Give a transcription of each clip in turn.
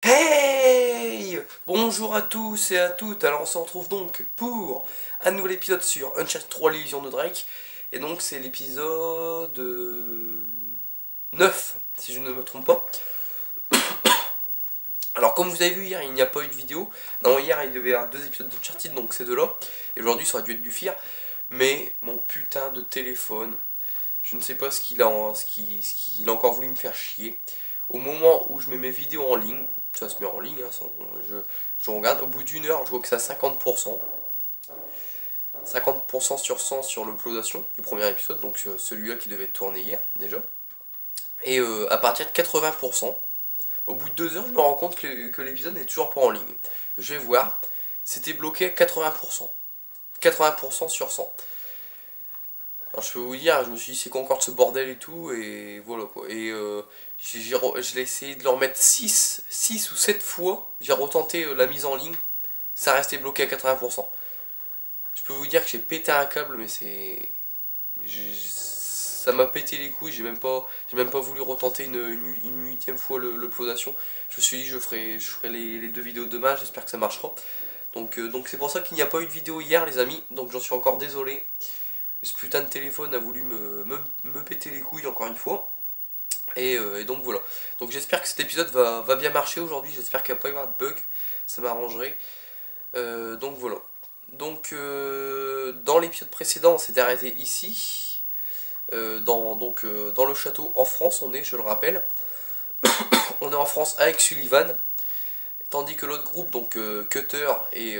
Hey! Bonjour à tous et à toutes, alors on se retrouve donc pour un nouvel épisode sur Uncharted 3 l'illusion de Drake. Et donc c'est l'épisode 9, si je ne me trompe pas. Alors comme vous avez vu hier, il n'y a pas eu de vidéo. Non, hier il devait y avoir deux épisodes d'Uncharted, donc c'est deux-là. Et aujourd'hui ça aurait dû être du Fear. Mais mon putain de téléphone, je ne sais pas ce qu'il a encore voulu me faire chier. Au moment où je mets mes vidéos en ligne, ça se met en ligne, hein, je regarde, au bout d'une heure, je vois que c'est à 50%. 50% sur 100 sur l'uploadation du premier épisode, donc celui-là qui devait être tourné hier déjà. Et à partir de 80%, au bout de 2 heures, je me rends compte que l'épisode n'est toujours pas en ligne. Je vais voir, c'était bloqué à 80%. 80% sur 100. Alors je peux vous dire, je me suis dit c'est quoi encore de ce bordel et tout, et voilà quoi. Et je l'ai essayé de le remettre 6 ou 7 fois, j'ai retenté la mise en ligne, ça restait bloqué à 80%. Je peux vous dire que j'ai pété un câble, mais ça m'a pété les couilles, j'ai même pas voulu retenter une huitième fois l'uploadation. Je me suis dit je ferai les deux vidéos demain, j'espère que ça marchera. Donc c'est pour ça qu'il n'y a pas eu de vidéo hier les amis, donc j'en suis encore désolé. Ce putain de téléphone a voulu me péter les couilles encore une fois. Et donc voilà. Donc j'espère que cet épisode va bien marcher aujourd'hui. J'espère qu'il va pas y avoir de bug. Ça m'arrangerait. Donc voilà. Donc dans l'épisode précédent on s'était arrêté ici. Dans le château en France on est, je le rappelle. On est en France avec Sullivan. Tandis que l'autre groupe, donc Cutter et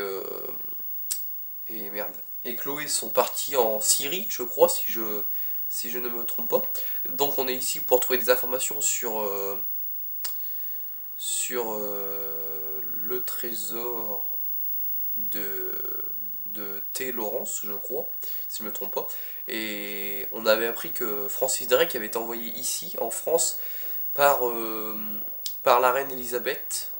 merde. Et Chloé sont partis en Syrie, je crois, si je ne me trompe pas. Donc on est ici pour trouver des informations sur le trésor de T. Lawrence, je crois, si je ne me trompe pas. Et on avait appris que Francis Drake avait été envoyé ici, en France, par la reine Elisabeth.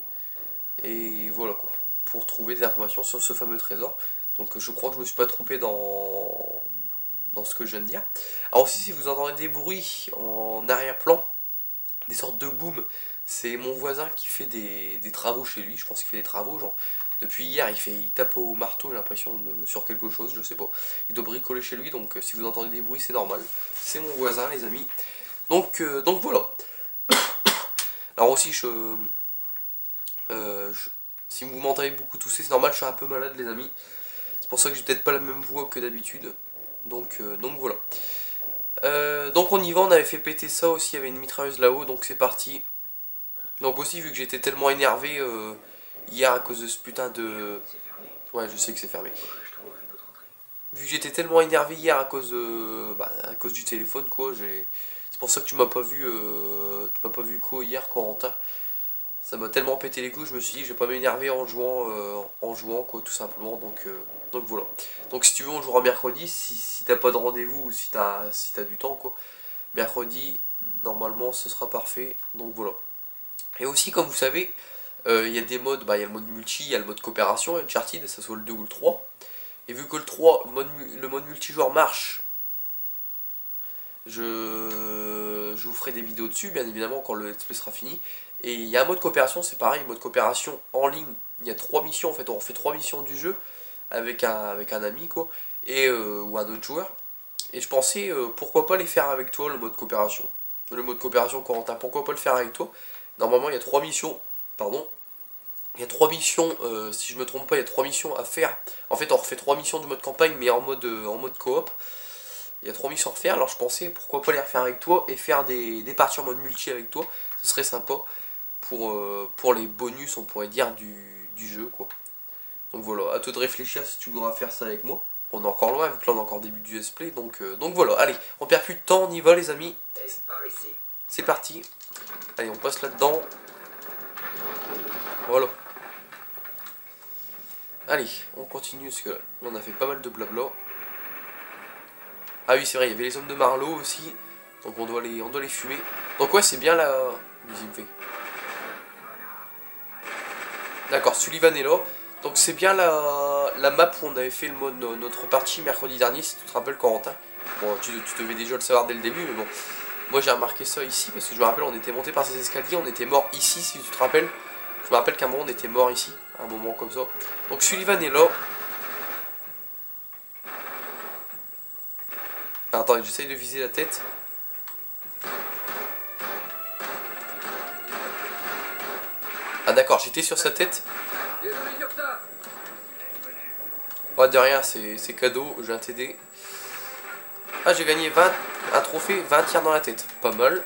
Et voilà quoi, pour trouver des informations sur ce fameux trésor. Donc je crois que je me suis pas trompé dans ce que je viens de dire. Alors aussi si vous entendez des bruits en arrière-plan, des sortes de boom, c'est mon voisin qui fait des travaux chez lui, je pense qu'il fait des travaux, genre depuis hier il tape au marteau, j'ai l'impression, sur quelque chose, je sais pas. Il doit bricoler chez lui, donc si vous entendez des bruits c'est normal. C'est mon voisin les amis. Donc voilà. Alors aussi si vous m'entendez beaucoup tousser, c'est normal, je suis un peu malade les amis. C'est pour ça que j'ai peut-être pas la même voix que d'habitude. Donc voilà. Donc on y va, on avait fait péter ça aussi, il y avait une mitrailleuse là-haut, donc c'est parti. Donc aussi vu que j'étais tellement énervé hier à cause de ce putain de... Ouais je sais que c'est fermé. Vu que j'étais tellement énervé hier à cause du téléphone quoi, c'est pour ça que tu m'as pas vu quoi hier Corentin. Ça m'a tellement pété les couilles, je me suis dit je vais pas m'énerver en jouant quoi tout simplement, donc voilà. Donc si tu veux on jouera mercredi, si t'as pas de rendez-vous ou si t'as du temps quoi. Mercredi, normalement ce sera parfait, donc voilà. Et aussi comme vous savez, il y a des modes, il y a le mode multi, il y a le mode coopération, Uncharted, que ce soit le 2 ou le 3. Et vu que le 3, le mode multijoueur marche, je vous ferai des vidéos dessus, bien évidemment, quand le let's play sera fini. Et il y a un mode coopération, c'est pareil, mode coopération en ligne. Il y a 3 missions, en fait, on fait 3 missions du jeu avec un ami, quoi, ou un autre joueur. Et je pensais, pourquoi pas les faire avec toi, le mode coopération. Le mode coopération, Corentin, pourquoi pas le faire avec toi. Normalement, il y a 3 missions, pardon. Il y a 3 missions, si je me trompe pas, il y a 3 missions à faire. En fait, on refait 3 missions du mode campagne, mais en mode coop. Il y a 3 missions à refaire, alors je pensais pourquoi pas les refaire avec toi et faire des parties en mode multi avec toi. Ce serait sympa pour les bonus, on pourrait dire, du jeu quoi. Donc voilà, à toi de réfléchir si tu voudras faire ça avec moi. On est encore loin, vu que là on est encore début du let's play, donc voilà, allez, on perd plus de temps, on y va les amis. C'est parti. Allez, on passe là-dedans. Voilà. Allez, on continue parce que là, on a fait pas mal de blabla. Ah oui, c'est vrai, il y avait les hommes de Marlowe aussi. Donc on doit les fumer. Donc ouais, c'est bien la... D'accord, Sullivan est là. Donc c'est bien la map où on avait fait le mode notre partie mercredi dernier, si tu te rappelles Corentin. Bon, tu devais déjà le savoir dès le début, mais bon. Moi j'ai remarqué ça ici, parce que je me rappelle, on était monté par ces escaliers, on était mort ici, si tu te rappelles. Je me rappelle qu'à un moment on était mort ici, à un moment comme ça. Donc Sullivan est là. Attends, j'essaye de viser la tête. Ah d'accord, j'étais sur sa tête. Ouais, de rien, c'est cadeau, j'ai un TD. Ah, j'ai gagné 20, un trophée, 20 tirs dans la tête. Pas mal.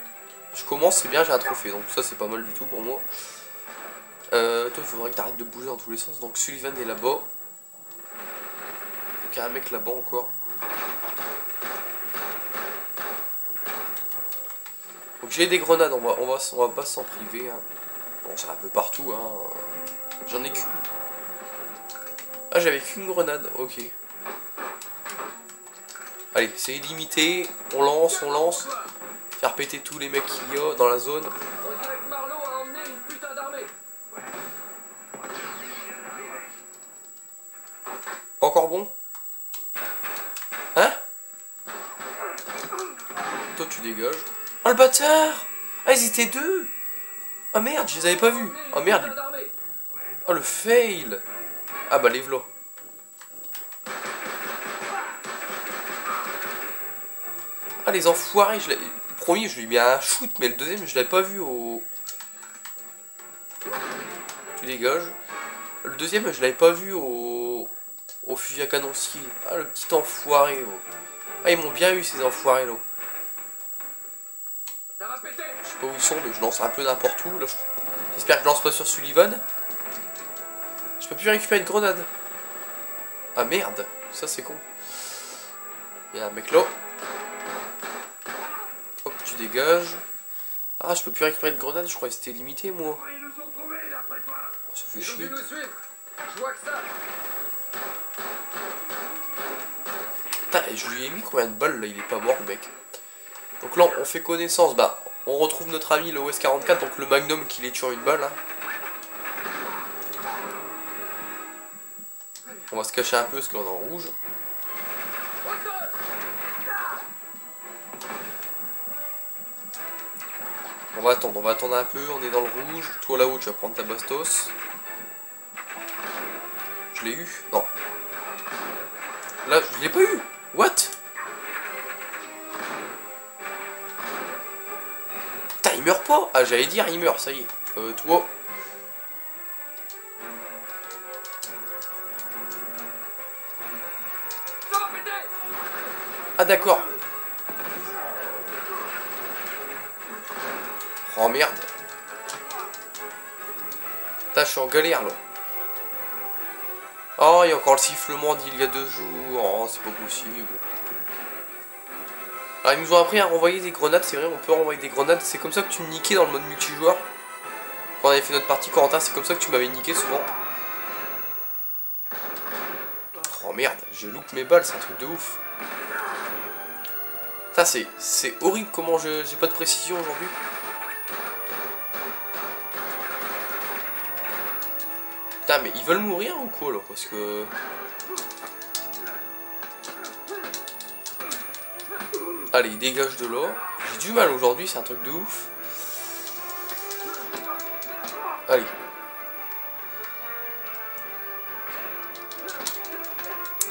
Je commence, c'est bien, j'ai un trophée, donc ça c'est pas mal du tout pour moi. Toi, il faudrait que tu arrêtes de bouger dans tous les sens. Donc Sullivan est là-bas. Donc il y a un mec là-bas encore. Donc j'ai des grenades, on va pas s'en priver. Hein. Bon, c'est un peu partout. Hein. J'en ai qu'une. Ah, j'avais qu'une grenade, ok. Allez, c'est illimité. On lance, on lance. Faire péter tous les mecs qu'il y a dans la zone. Encore bon? Hein? Toi tu dégages. Oh le bâtard! Ah ils étaient deux! Ah merde, je les avais pas vus! Oh merde! Oh le fail! Ah bah les v'là. Ah les enfoirés, le premier je lui ai mis un shoot, mais le deuxième je l'avais pas vu au... Tu dégages. Le deuxième je l'avais pas vu au fusil à canoncier. Ah le petit enfoiré. Oh. Ah ils m'ont bien eu ces enfoirés là. Je sais pas où ils sont, mais je lance un peu n'importe où. J'espère que je lance pas sur Sullivan. Je peux plus récupérer de grenade. Ah merde, ça c'est con. Il y a un mec là. Hop, tu dégages. Ah, je peux plus récupérer de grenade, je croyais que c'était limité moi. Oh, ça fait chier. Putain, et je lui ai mis combien de balles là, il est pas mort le mec. Donc là, on fait connaissance, bah, on retrouve notre ami le OS44, donc le Magnum qui les tue en une balle. Hein. On va se cacher un peu parce qu'on est en rouge. On va attendre un peu, on est dans le rouge. Toi là-haut, tu vas prendre ta bastos. Je l'ai eu? Non. Là, je l'ai pas eu. What? Putain, il meurt pas. Ah, j'allais dire, il meurt, ça y est. Toi. Ah, d'accord. Oh merde. Putain, je suis en galère là. Oh, il y a encore le sifflement d'il y a 2 jours. Oh, c'est pas possible. Alors, ils nous ont appris à renvoyer des grenades. C'est vrai, on peut renvoyer des grenades. C'est comme ça que tu me niquais dans le mode multijoueur. Quand on avait fait notre partie Corentin, c'est comme ça que tu m'avais niqué souvent. Oh merde, je loupe mes balles, c'est un truc de ouf. Putain, c'est horrible comment j'ai pas de précision aujourd'hui. Putain, mais ils veulent mourir ou quoi là? Parce que... Allez, ils dégagent de là. J'ai du mal aujourd'hui, c'est un truc de ouf. Allez.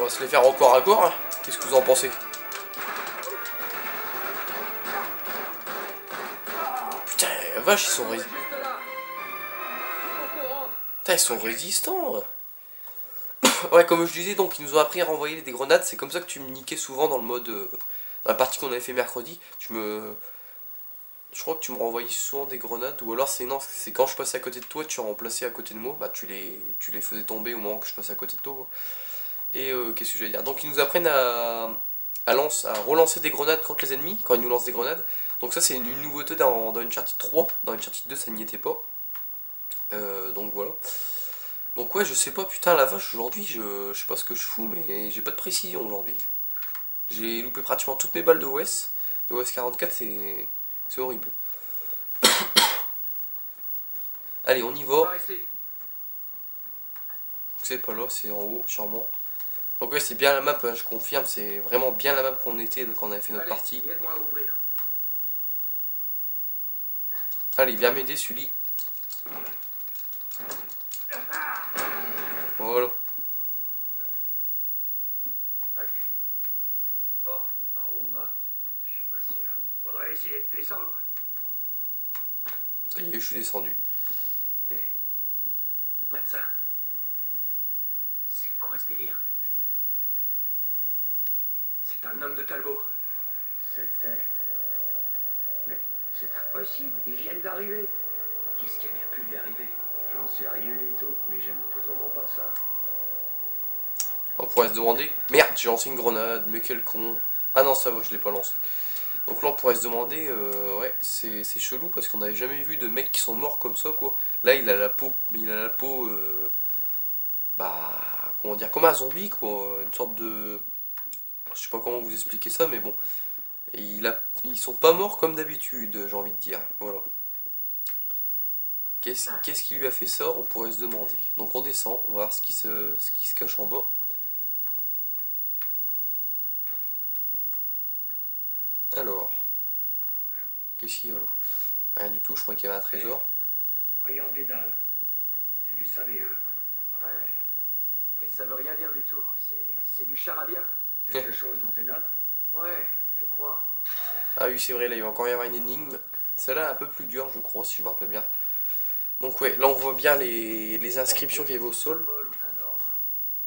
On va se les faire au corps à corps. Hein. Qu'est-ce que vous en pensez? Putain, la vache, ils sont résistants. Putain, ils sont résistants. Ouais, comme je disais, donc ils nous ont appris à renvoyer des grenades. C'est comme ça que tu me niquais souvent dans le mode... dans la partie qu'on avait fait mercredi. Je crois que tu me renvoyais souvent des grenades. Ou alors c'est quand je passais à côté de toi, tu remplaçais à côté de moi. Bah tu les faisais tomber au moment que je passais à côté de toi. Et qu'est-ce que j'allais dire? Donc ils nous apprennent à relancer des grenades contre les ennemis. Quand ils nous lancent des grenades. Donc ça c'est une nouveauté dans Uncharted 3. Dans Uncharted 2 ça n'y était pas. Donc voilà. Donc ouais, je sais pas, putain la vache, aujourd'hui, je sais pas ce que je fous, mais j'ai pas de précision aujourd'hui. J'ai loupé pratiquement toutes mes balles de OS. De OS 44, c'est horrible. Allez, on y va. C'est pas là, c'est en haut, sûrement. Donc ouais, c'est bien la map, hein, je confirme, c'est vraiment bien la map qu'on était quand on avait fait notre partie. Allez, viens m'aider, Sully. essayer de descendre. Ça y est, je suis descendu. Hé, médecin. C'est quoi ce délire? C'est un homme de Talbot. C'était. Mais c'est impossible, ils viennent d'arriver. Qu'est-ce qui a bien pu lui arriver? J'en sais rien du tout, mais j'aime foutrement pas ça. On pourrait se demander... Merde, j'ai lancé une grenade, mais quel con. Ah non, ça va, je l'ai pas lancé. Donc là, on pourrait se demander... ouais, c'est chelou, parce qu'on n'avait jamais vu de mecs qui sont morts comme ça, quoi. Là, il a la peau... bah... Comment dire? Comme un zombie, quoi. Une sorte de... Je sais pas comment vous expliquer ça, mais bon. Et ils sont pas morts comme d'habitude, j'ai envie de dire. Voilà. Qu'est-ce qui lui a fait ça? On pourrait se demander. Donc on descend, on va voir ce qui se cache en bas. Alors, qu'est-ce qu'il y a là? Rien du tout, je croyais qu'il y avait un trésor. Regarde les dalles. C'est du sabéen. Ouais. Mais ça veut rien dire du tout. C'est du charabia. Quelque chose dans tes notes? Ouais, je crois. Ah oui, c'est vrai, là il va encore y avoir une énigme. Celle-là est un peu plus dure, je crois, si je me rappelle bien. Donc ouais, là on voit bien les inscriptions qu'il y avait au sol.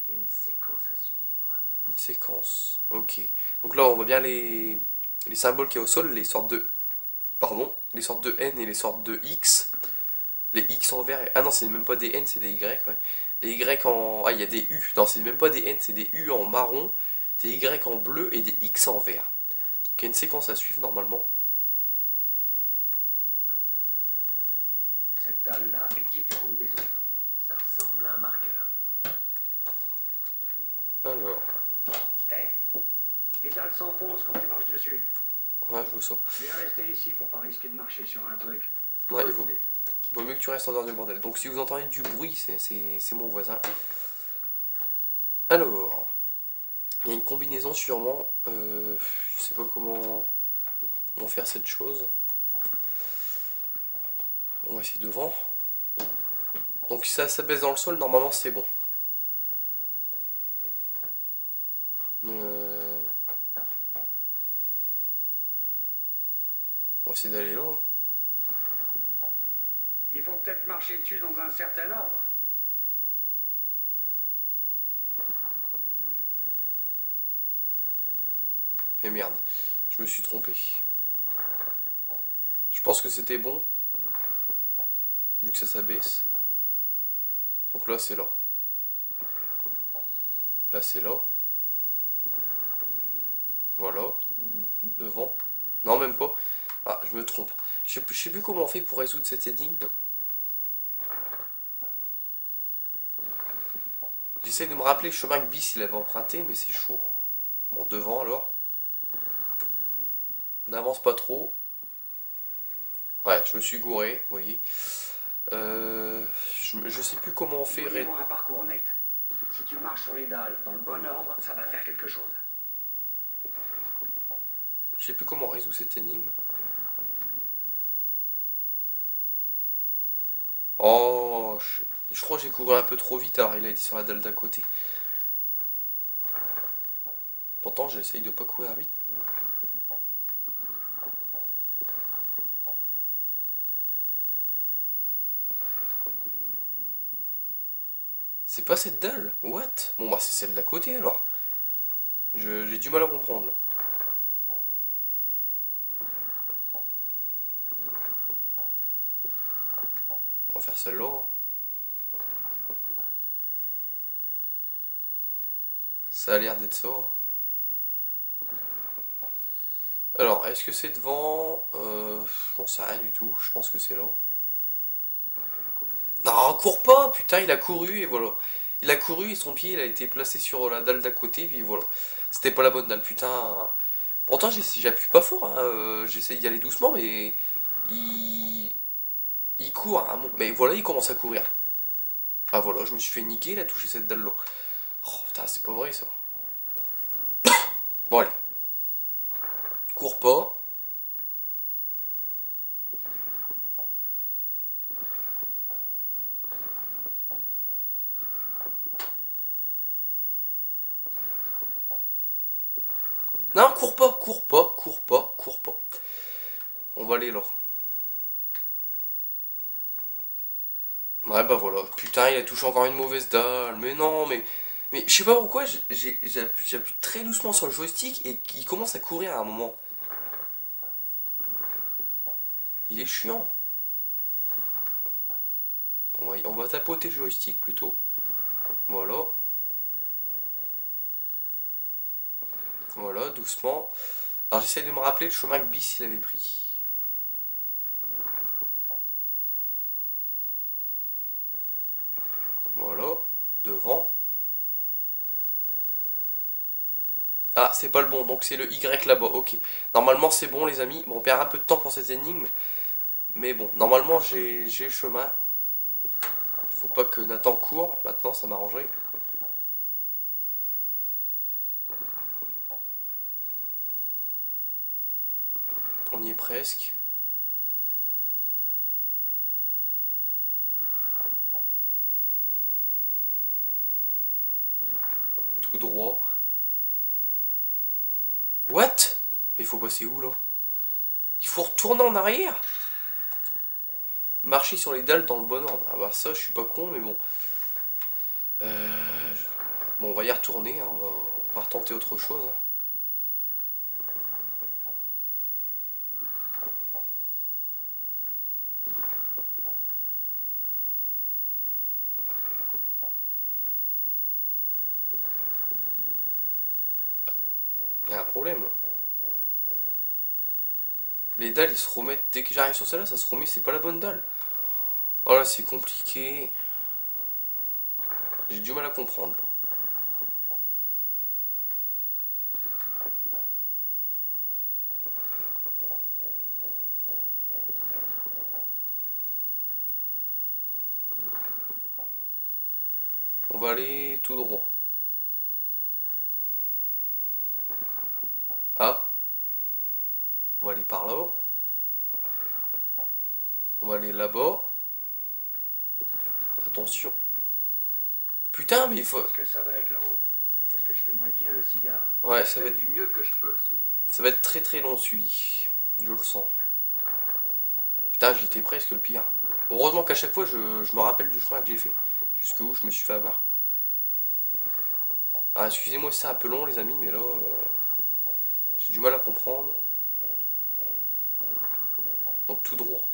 Une séquence à suivre. Une séquence, ok. Donc là on voit bien les symboles qu'il y a au sol, les sortes de... Pardon, les sortes de N et les sortes de X. Les X en vert, ah non c'est même pas des N, c'est des Y, ouais. Les Y en... Ah il y a des U, non c'est même pas des N, c'est des U en marron, des Y en bleu et des X en vert. Donc il y a une séquence à suivre normalement. Cette dalle-là est différente des autres. Ça ressemble à un marqueur. Alors... Hé, les dalles s'enfoncent quand tu marches dessus. Ouais, je vous sens. Je vais rester ici pour pas risquer de marcher sur un truc. Ouais, il vaut mieux que tu restes en dehors du bordel. Donc si vous entendez du bruit, c'est mon voisin. Alors, il y a une combinaison sûrement. Je sais pas comment faire cette chose. On va essayer devant. Donc si ça baisse dans le sol, normalement c'est bon. On va essayer d'aller là. Il faut peut-être marcher dessus dans un certain ordre. Et merde, je me suis trompé. Je pense que c'était bon. Vu que ça s'abaisse. Donc là c'est là. Là c'est là. Voilà. Devant. Non même pas. Ah je me trompe. Je sais plus comment on fait pour résoudre cette énigme. J'essaie de me rappeler le chemin que Bis il avait emprunté, mais c'est chaud. Bon, devant alors. N'avance pas trop. Ouais, je me suis gouré, vous voyez. Je sais plus comment on fait. Il faut y avoir un parcours, Nate. Si tu marches sur les dalles dans le bon ordre, ça va faire quelque chose. Je sais plus comment on résout cette énigme. Oh, je crois que j'ai couru un peu trop vite, alors il a été sur la dalle d'à côté. Pourtant, j'essaye de pas courir vite. C'est pas cette dalle? What? Bon bah c'est celle d'à côté alors. J'ai du mal à comprendre là. On va faire celle-là. Hein. Ça a l'air d'être ça. Hein. Alors, est-ce que c'est devant? J'en sais rien du tout. Je pense que c'est là. Non, cours pas! Putain, il a couru et voilà. Il a couru et son pied il a été placé sur la dalle d'à côté, puis voilà. C'était pas la bonne dalle, putain. Pourtant, j'appuie pas fort. Hein. J'essaie d'y aller doucement, mais il court. Hein. Mais voilà, il commence à courir. Ah voilà, je me suis fait niquer, il a touché cette dalle-là. Oh putain, c'est pas vrai ça. Bon, allez. Cours pas. Non, cours pas, cours pas, cours pas, cours pas. On va aller là. Ouais bah voilà. Putain, il a touché encore une mauvaise dalle. Mais non, mais je sais pas pourquoi, j'appuie très doucement sur le joystick et il commence à courir à un moment. Il est chiant. On va tapoter le joystick plutôt. Voilà. Voilà, doucement. Alors j'essaie de me rappeler le chemin que Bis il avait pris. Voilà, devant. Ah, c'est pas le bon, donc c'est le Y là-bas, ok. Normalement c'est bon les amis. Bon, on perd un peu de temps pour cette énigme. Mais bon, normalement j'ai le chemin. Il faut pas que Nathan court, maintenant ça m'arrangerait. On y est presque. Tout droit. What? Mais il faut passer où là? Il faut retourner en arrière? Marcher sur les dalles dans le bon ordre. Ah bah ça je suis pas con mais bon. Bon on va y retourner, hein. On va retenter autre chose. Il y a un problème là. Les dalles ils se remettent, dès que j'arrive sur celle-là ça se remet, c'est pas la bonne dalle. Oh là c'est compliqué. J'ai du mal à comprendre là. On va aller tout droit. Ah. On va aller par là. On va aller là-bas. Attention. Putain, mais il faut... Est-ce que ça va être long? Parce que je fumerais bien un cigare. Ouais, ça va être... du mieux que je peux, celui. Ça va être très très long, celui. Je le sens. Putain, j'étais presque le pire. Heureusement qu'à chaque fois, je me rappelle du chemin que j'ai fait. Jusqu'où je me suis fait avoir, quoi. Alors, excusez-moi si c'est un peu long, les amis, mais là... j'ai du mal à comprendre. Donc, tout droit.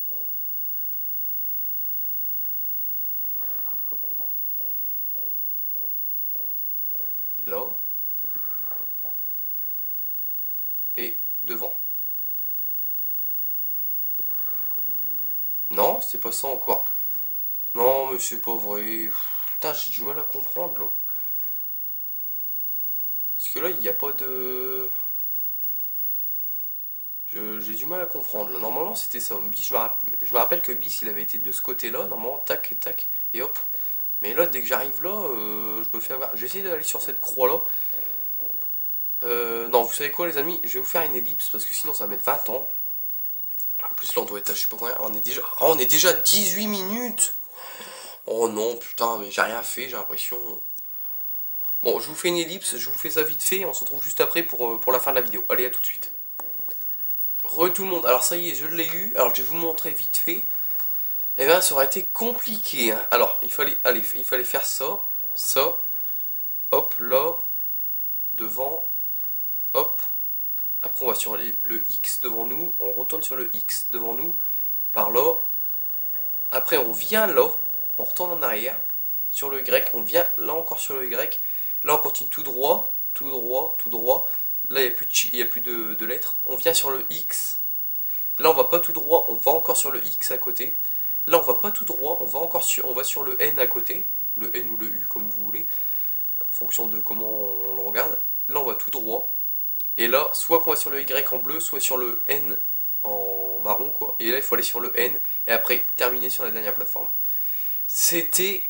Là. Et devant. Non, c'est pas ça encore. Non, mais c'est pas vrai. Putain, j'ai du mal à comprendre, là. Parce que là, il n'y a pas de... J'ai du mal à comprendre. Là. Normalement, c'était ça. Bis, je me rappelle que Bis, il avait été de ce côté-là. Normalement, tac et tac. Et hop. Mais là, dès que j'arrive là, je me fais avoir. J'ai essayé d'aller sur cette croix-là. Non, vous savez quoi, les amis? Je vais vous faire une ellipse parce que sinon, ça va mettre 20 ans. En plus, là, on doit être à je sais pas combien. On est déjà 18 minutes. Oh non, putain, mais j'ai rien fait, j'ai l'impression. Bon, je vous fais une ellipse, je vous fais ça vite fait, on se retrouve juste après pour la fin de la vidéo. Allez, à tout de suite. Re tout le monde, alors ça y est, je l'ai eu, alors je vais vous montrer vite fait. Et bien, ça aurait été compliqué, hein. Alors, il fallait faire ça, ça, hop, là, devant, hop. Après, on va sur le X devant nous, on retourne sur le X devant nous, par là. Après, on vient là, on retourne en arrière, sur le Y, on vient là encore sur le Y. Là, on continue tout droit, tout droit, tout droit. Là, il n'y a plus de lettres. On vient sur le X. Là, on va pas tout droit, on va encore sur le X à côté. Là, on va pas tout droit, on va sur le N à côté. Le N ou le U, comme vous voulez. En fonction de comment on le regarde. Là, on va tout droit. Et là, soit qu'on va sur le Y en bleu, soit sur le N en marron, quoi. Et là, il faut aller sur le N. Et après, terminer sur la dernière plateforme. C'était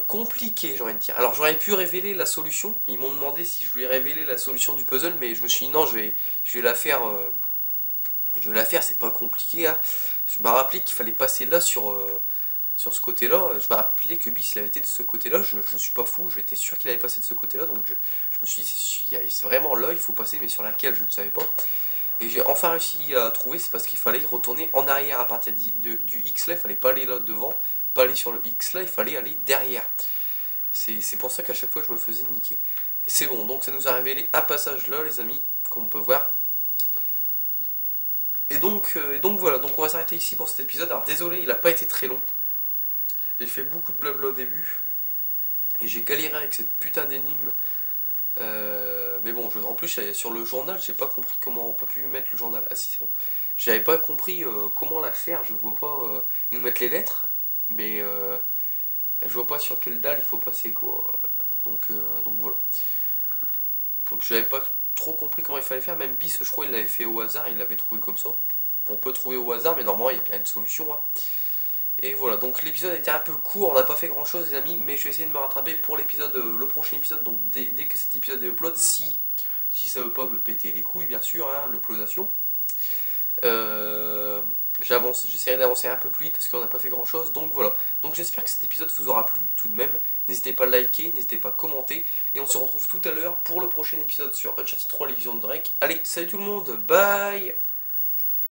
compliqué, j'ai envie de dire. Alors j'aurais pu révéler la solution. Ils m'ont demandé si je voulais révéler la solution du puzzle, mais je me suis dit non, je vais la faire. Je vais la faire, c'est pas compliqué. Hein. Je me rappelais qu'il fallait passer là sur ce côté-là. Je me rappelais que Bis il avait été de ce côté-là. Je suis pas fou, j'étais sûr qu'il avait passé de ce côté-là. Donc je me suis dit c'est vraiment là, il faut passer, mais sur laquelle je ne savais pas. Et j'ai enfin réussi à trouver, c'est parce qu'il fallait retourner en arrière à partir du X là, il fallait pas aller là devant, pas aller sur le X là, il fallait aller derrière. C'est pour ça qu'à chaque fois je me faisais niquer. Et c'est bon, donc ça nous a révélé un passage là les amis, comme on peut voir. Et donc voilà, donc on va s'arrêter ici pour cet épisode. Alors désolé, il a pas été très long. J'ai fait beaucoup de blabla au début. Et j'ai galéré avec cette putain d'énigme. Mais bon, en plus sur le journal, j'ai pas compris comment on peut plus mettre le journal. Ah si, c'est bon. J'avais pas compris comment la faire, je vois pas. Ils nous mettent les lettres, mais je vois pas sur quelle dalle il faut passer quoi. Donc voilà. Donc j'avais pas trop compris comment il fallait faire. Même Bis, je crois, il l'avait fait au hasard, il l'avait trouvé comme ça. On peut trouver au hasard, mais normalement il y a bien une solution. Hein. Et voilà, donc l'épisode était un peu court, on n'a pas fait grand chose les amis, mais je vais essayer de me rattraper pour l'épisode, le prochain épisode, donc dès que cet épisode est upload, si ça veut pas me péter les couilles bien sûr, hein, l'uploadation. J'essaierai d'avancer un peu plus vite parce qu'on n'a pas fait grand chose, donc voilà. Donc j'espère que cet épisode vous aura plu tout de même, n'hésitez pas à liker, n'hésitez pas à commenter, et on se retrouve tout à l'heure pour le prochain épisode sur Uncharted 3 les visions de Drake. Allez, salut tout le monde, bye.